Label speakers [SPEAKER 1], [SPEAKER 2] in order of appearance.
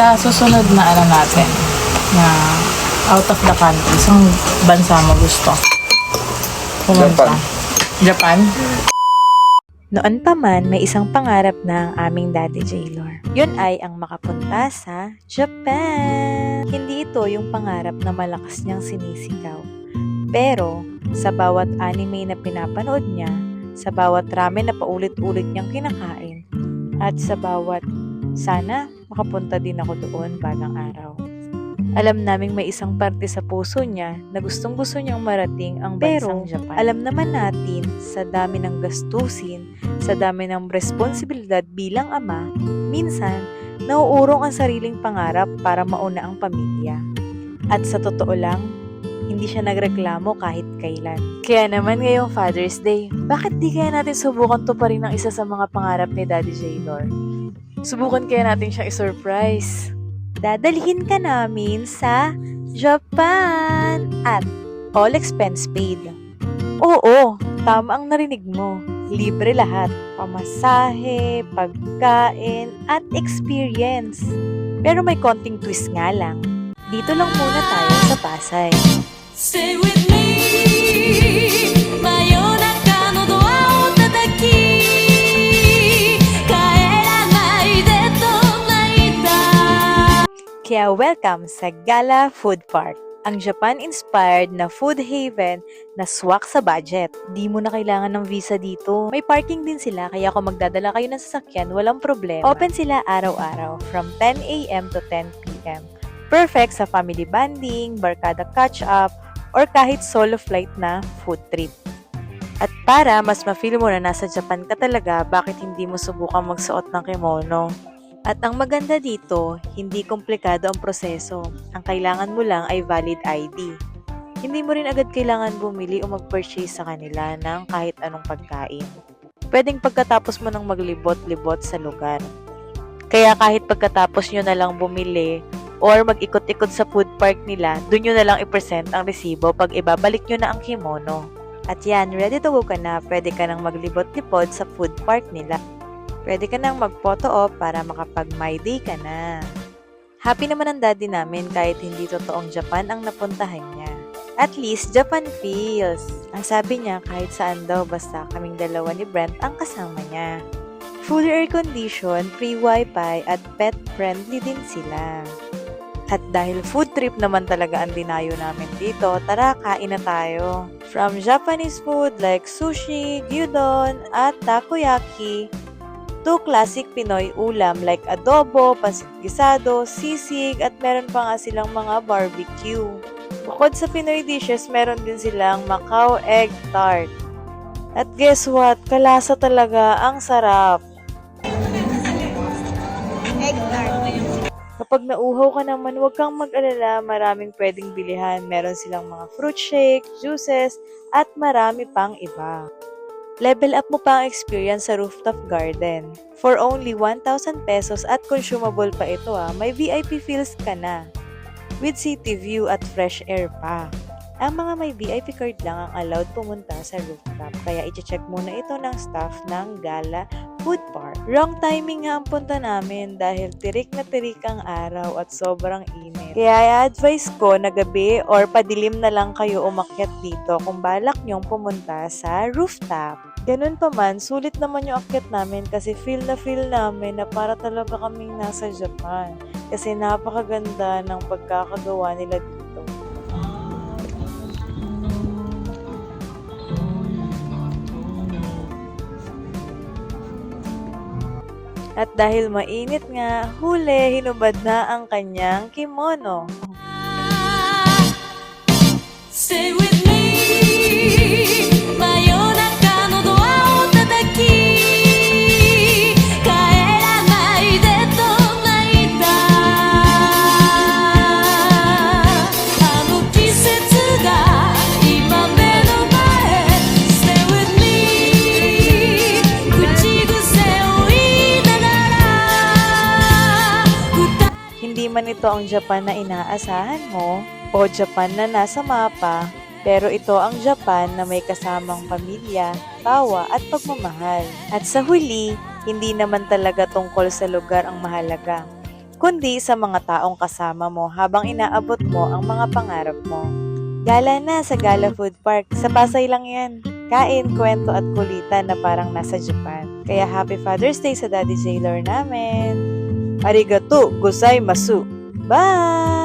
[SPEAKER 1] Sa susunod na ano natin, na out of the country, isang bansa mo gusto pumunta? Japan?
[SPEAKER 2] Noon pa man, may isang pangarap na ang aming Daddy Jaylor. Yun ay ang makapunta sa Japan. Hindi ito yung pangarap na malakas niyang sinisigaw. Pero, sa bawat anime na pinapanood niya, sa bawat ramen na paulit-ulit niyang kinakain, at sa bawat sana makapunta din ako doon balang araw. Alam naming may isang parte sa puso niya na gustong-gusto niyang marating ang bansang Japan. Alam naman natin sa dami ng gastusin, sa dami ng responsibilidad bilang ama, minsan nauurong ang sariling pangarap para mauna ang pamilya. At sa totoo lang, hindi siya nagreklamo kahit kailan. Kaya naman ngayong Father's Day, bakit di kaya natin subukan to pa rin ang isa sa mga pangarap ni Daddy Jaylor? Subukan kaya natin siyang i-surprise. Dadalhin ka namin sa Japan at all expense paid. Oo, tama ang narinig mo. Libre lahat. Pamasahe, pagkain, at experience. Pero may konting twist nga lang. Dito lang muna tayo sa Pasay.
[SPEAKER 3] Stay with me. Mayonaka no doa o tataki. Kaeranai de tonaita.
[SPEAKER 2] Kaya welcome sa Gala Food Park, ang Japan-inspired na food haven na swak sa budget. Di mo na kailangan ng visa dito. May parking din sila kaya kung magdadala kayo ng sasakyan, walang problema. Open sila araw-araw from 10 a.m. to 10 p.m. Perfect sa family bonding, barkada catch-up, or kahit solo flight na food trip. At para mas ma-feel mo na nasa Japan ka talaga, bakit hindi mo subukan magsuot ng kimono? At ang maganda dito, hindi komplikado ang proseso. Ang kailangan mo lang ay valid ID. Hindi mo rin agad kailangan bumili o mag-purchase sa kanila ng kahit anong pagkain. Pwedeng pagkatapos mo nang maglibot-libot sa lugar. Kaya kahit pagkatapos nyo na lang bumili or mag-ikot-ikot sa food park nila, dun nyo na lang i-present ang resibo pag ibabalik nyo na ang kimono. At yan, ready to go ka na, pwede ka nang maglibot-libot sa food park nila. Pwede ka nang mag-photo op para makapag-my day ka na. Happy naman ang daddy namin kahit hindi totoong Japan ang napuntahan niya. At least, Japan feels. Ang sabi niya, kahit saan daw basta kaming dalawa ni Brent ang kasama niya. Fully air-conditioned, free wifi, at pet-friendly din sila. At dahil food trip naman talaga ang dinayo namin dito, tara kain na tayo. From Japanese food like sushi, gyudon, at takoyaki, to classic Pinoy ulam like adobo, pasit gisado, sisig, at meron pa nga silang mga barbecue. Bukod sa Pinoy dishes, meron din silang Macau egg tart. At guess what? Kalasa talaga, ang sarap.
[SPEAKER 4] Egg tart.
[SPEAKER 2] Kapag nauhaw ka naman, huwag kang mag-alala, maraming pwedeng bilihan. Meron silang mga fruit shake, juices, at marami pang iba. Level up mo pa ang experience sa rooftop garden. For only 1,000 pesos at consumable pa ito may VIP feels ka na. With city view at fresh air pa. Ang mga may VIP card lang ang allowed pumunta sa rooftop, kaya i-check muna ito ng staff ng Gala Food Park. Wrong timing nga ang punta namin dahil tirik na tirik ang araw at sobrang init. Kaya i-advise ko na gabi or padilim na lang kayo umakyat dito kung balak nyong pumunta sa rooftop. Ganun pa man, sulit naman yung akyat namin kasi feel namin na para talaga kaming nasa Japan. Kasi napakaganda ng pagkakagawa nila dito. At dahil mainit nga, huli, hinubad na ang kanyang kimono.
[SPEAKER 3] Stay with me. Mayonaka no doa o tataki. Kaeranai de tonaita. Ano kisetsu ga ima me no mae. Stay with me. Kuchiguse o inagara.
[SPEAKER 2] Hindi man ito ang Japan na inaasahan mo o Japan na nasa mapa, pero ito ang Japan na may kasamang pamilya, tawa at pagmamahal. At sa huli, hindi naman talaga tungkol sa lugar ang mahalaga. kundi sa mga taong kasama mo habang inaabot mo ang mga pangarap mo. Gala na sa Gala Food Park. Sa Pasay lang yan. Kain, kwento at kulitan na parang nasa Japan. Kaya Happy Father's Day sa Daddy Jaylor namin. Arigato gozaimasu. Bye!